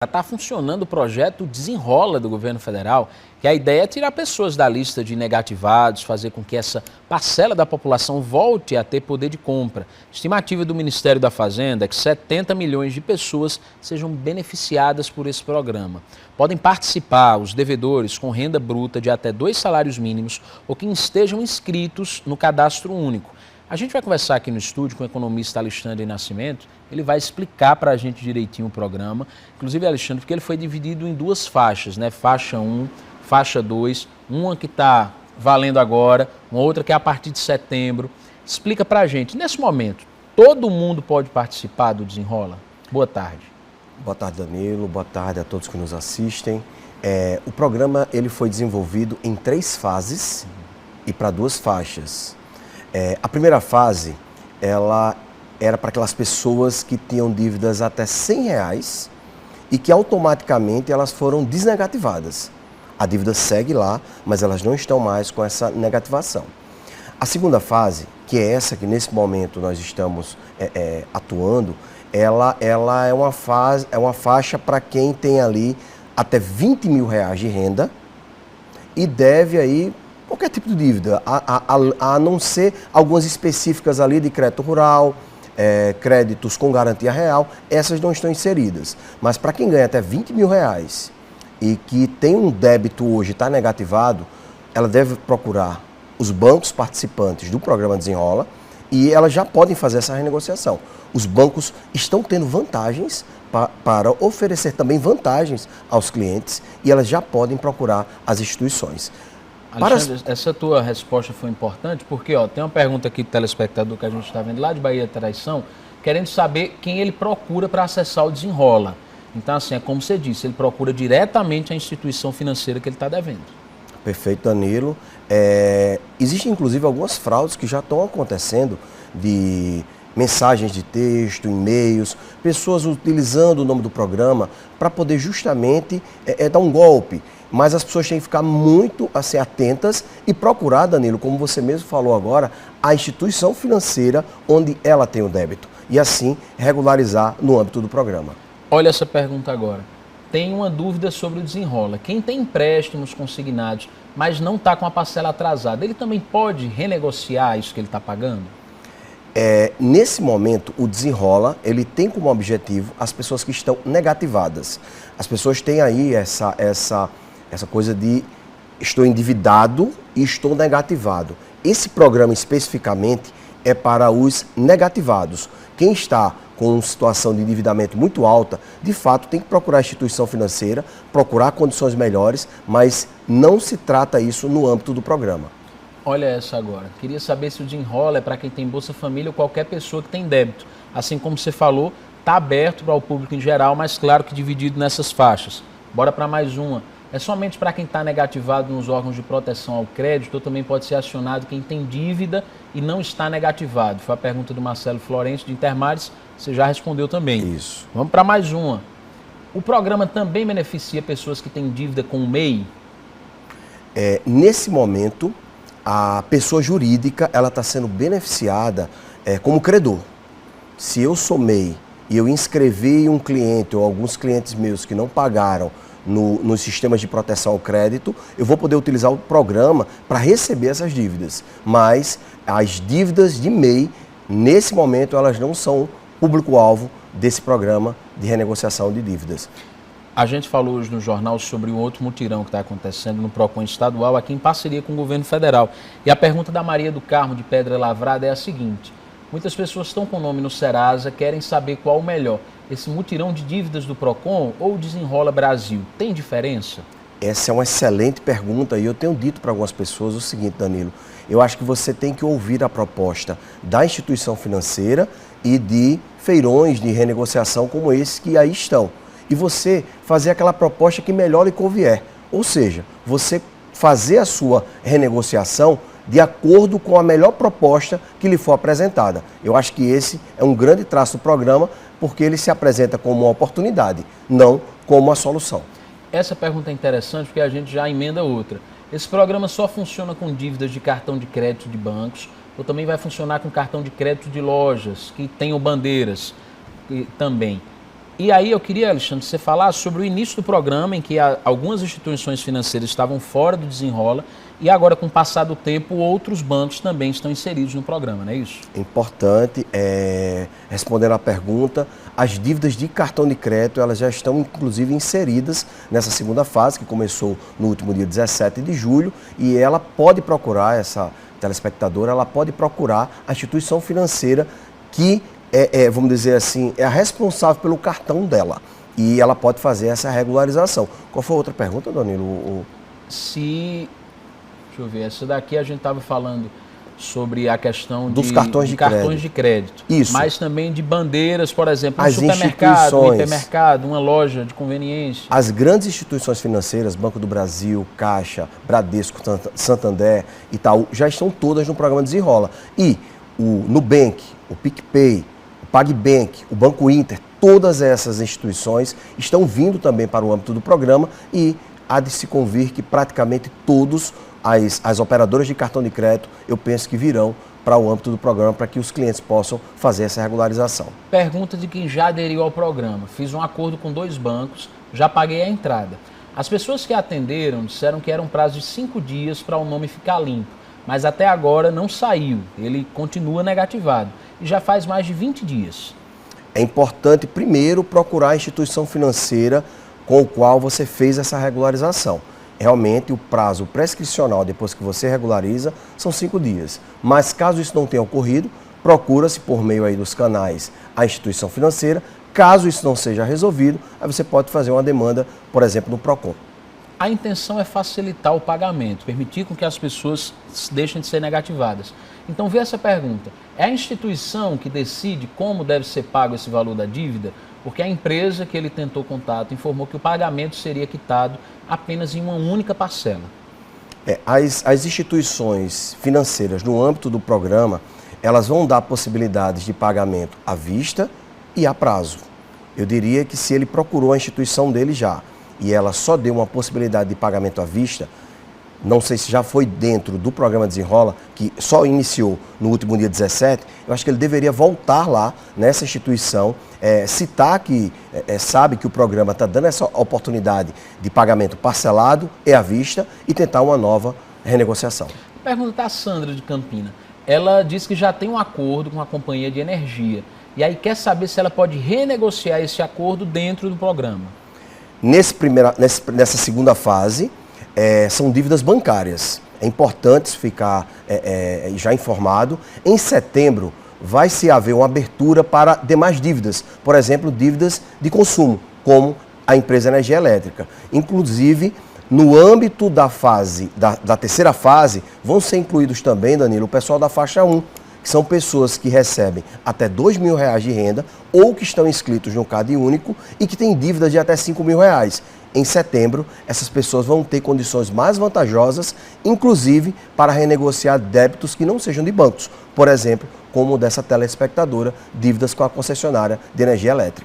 está funcionando o projeto Desenrola do governo federal, que a ideia é tirar pessoas da lista de negativados, fazer com que essa parcela da população volte a ter poder de compra. A estimativa do Ministério da Fazenda é que 70 milhões de pessoas sejam beneficiadas por esse programa. Podem participar os devedores com renda bruta de até 2 salários mínimos ou que estejam inscritos no cadastro único. A gente vai conversar aqui no estúdio com o economista Alexandre Nascimento. Ele vai explicar para a gente direitinho o programa. Inclusive, Alexandre, porque ele foi dividido em 2 faixas, né? Faixa 1, faixa 2, uma que está valendo agora, uma outra que é a partir de setembro. Explica para a gente, nesse momento, todo mundo pode participar do Desenrola? Boa tarde. Boa tarde, Danilo. Boa tarde a todos que nos assistem. O programa ele foi desenvolvido em 3 fases e para 2 faixas. A primeira fase, ela era para aquelas pessoas que tinham dívidas até R$100 e que automaticamente elas foram desnegativadas. A dívida segue lá, mas elas não estão mais com essa negativação. A segunda fase, que é essa que nesse momento nós estamos atuando, ela é uma faixa para quem tem ali até R$20 mil de renda e deve aí qualquer tipo de dívida, a não ser algumas específicas ali de crédito rural, créditos com garantia real, essas não estão inseridas. Mas para quem ganha até R$20 mil e que tem um débito hoje, está negativado, ela deve procurar os bancos participantes do programa Desenrola e elas já podem fazer essa renegociação. Os bancos estão tendo vantagens para oferecer também vantagens aos clientes e elas já podem procurar as instituições. Alexandre, essa tua resposta foi importante porque tem uma pergunta aqui do telespectador que a gente está vendo lá de Bahia Traição, querendo saber quem ele procura para acessar o Desenrola. Então, assim, é como você disse, ele procura diretamente a instituição financeira que ele está devendo. Perfeito, Danilo. Existem, inclusive, algumas fraudes que já estão acontecendo de mensagens de texto, e-mails, pessoas utilizando o nome do programa para poder justamente dar um golpe. Mas as pessoas têm que ficar muito assim, atentas e procurar, Danilo, como você mesmo falou agora, a instituição financeira onde ela tem o débito. E assim regularizar no âmbito do programa. Olha essa pergunta agora. Tem uma dúvida sobre o Desenrola. Quem tem empréstimos consignados, mas não está com a parcela atrasada, ele também pode renegociar isso que ele está pagando? Nesse momento, o Desenrola, ele tem como objetivo as pessoas que estão negativadas. As pessoas têm aí essa coisa de estou endividado e estou negativado. Esse programa especificamente é para os negativados. Quem está com uma situação de endividamento muito alta, de fato tem que procurar a instituição financeira, procurar condições melhores, mas não se trata isso no âmbito do programa. Olha essa agora. Queria saber se o Desenrola é para quem tem Bolsa Família ou qualquer pessoa que tem débito. Assim como você falou, está aberto para o público em geral, mas claro que dividido nessas faixas. Bora para mais uma. É somente para quem está negativado nos órgãos de proteção ao crédito ou também pode ser acionado quem tem dívida e não está negativado? Foi a pergunta do Marcelo Florencio de Intermares, você já respondeu também. Isso. Vamos para mais uma. O programa também beneficia pessoas que têm dívida com o MEI? Nesse momento, a pessoa jurídica ela está sendo beneficiada como credor. Se eu sou MEI e eu inscrevi um cliente ou alguns clientes meus que não pagaram nos sistemas de proteção ao crédito, eu vou poder utilizar o programa para receber essas dívidas. Mas as dívidas de MEI, nesse momento, elas não são público-alvo desse programa de renegociação de dívidas. A gente falou hoje no jornal sobre um outro mutirão que está acontecendo no PROCON estadual, aqui em parceria com o governo federal. E a pergunta da Maria do Carmo, de Pedra Lavrada, é a seguinte. Muitas pessoas estão com o nome no Serasa, querem saber qual o melhor. Esse mutirão de dívidas do PROCON ou o Desenrola Brasil, tem diferença? Essa é uma excelente pergunta e eu tenho dito para algumas pessoas o seguinte, Danilo. Eu acho que você tem que ouvir a proposta da instituição financeira e de feirões de renegociação como esse que aí estão. E você fazer aquela proposta que melhor lhe convier. Ou seja, você fazer a sua renegociação de acordo com a melhor proposta que lhe for apresentada. Eu acho que esse é um grande traço do programa, porque ele se apresenta como uma oportunidade, não como uma solução. Essa pergunta é interessante porque a gente já emenda outra. Esse programa só funciona com dívidas de cartão de crédito de bancos ou também vai funcionar com cartão de crédito de lojas que tenham bandeiras também? E aí eu queria, Alexandre, que você falasse sobre o início do programa, em que algumas instituições financeiras estavam fora do Desenrola, e agora, com o passar do tempo, outros bancos também estão inseridos no programa, não é isso? Importante, respondendo à pergunta, as dívidas de cartão de crédito, elas já estão inclusive inseridas nessa segunda fase, que começou no último dia 17 de julho, e ela pode procurar, essa telespectadora, ela pode procurar a instituição financeira que vamos dizer assim, é a responsável pelo cartão dela. E ela pode fazer essa regularização. Qual foi a outra pergunta, Danilo? Deixa eu ver, essa daqui a gente estava falando sobre a questão dos cartões de crédito. Isso. Mas também de bandeiras, por exemplo, um as supermercado, um hipermercado, uma loja de conveniência. As grandes instituições financeiras, Banco do Brasil, Caixa, Bradesco, Santander, Itaú, já estão todas no programa Desenrola. E o Nubank, o PicPay, o PagBank, o Banco Inter, todas essas instituições estão vindo também para o âmbito do programa e há de se convir que praticamente todos as operadoras de cartão de crédito, eu penso que virão para o âmbito do programa para que os clientes possam fazer essa regularização. Pergunta de quem já aderiu ao programa. Fiz um acordo com 2 bancos, já paguei a entrada. As pessoas que atenderam disseram que era um prazo de 5 dias para o nome ficar limpo, mas até agora não saiu, ele continua negativado e já faz mais de 20 dias. É importante primeiro procurar a instituição financeira com o qual você fez essa regularização. Realmente o prazo prescricional depois que você regulariza são 5 dias. Mas caso isso não tenha ocorrido, procura-se por meio aí dos canais a instituição financeira. Caso isso não seja resolvido, aí você pode fazer uma demanda, por exemplo, no PROCON. A intenção é facilitar o pagamento, permitir com que as pessoas deixem de ser negativadas. Então, vê essa pergunta. É a instituição que decide como deve ser pago esse valor da dívida? Porque a empresa que ele tentou contato informou que o pagamento seria quitado apenas em uma única parcela. As instituições financeiras no âmbito do programa, elas vão dar possibilidades de pagamento à vista e a prazo. Eu diria que se ele procurou a instituição dele já e ela só deu uma possibilidade de pagamento à vista, não sei se já foi dentro do programa Desenrola, que só iniciou no último dia 17, eu acho que ele deveria voltar lá nessa instituição, citar que sabe que o programa está dando essa oportunidade de pagamento parcelado e à vista e tentar uma nova renegociação. Pergunta da Sandra de Campina. Ela diz que já tem um acordo com a companhia de energia e aí quer saber se ela pode renegociar esse acordo dentro do programa. Nessa segunda fase, são dívidas bancárias. É importante ficar já informado. Em setembro, vai se haver uma abertura para demais dívidas. Por exemplo, dívidas de consumo, como a empresa Energia Elétrica. Inclusive, no âmbito da terceira fase, vão ser incluídos também, Danilo, o pessoal da faixa 1, que são pessoas que recebem até R$2.000 de renda ou que estão inscritos no Cade Único e que têm dívidas de até R$5.000. Em setembro, essas pessoas vão ter condições mais vantajosas, inclusive para renegociar débitos que não sejam de bancos. Por exemplo, como o dessa telespectadora, dívidas com a concessionária de energia elétrica.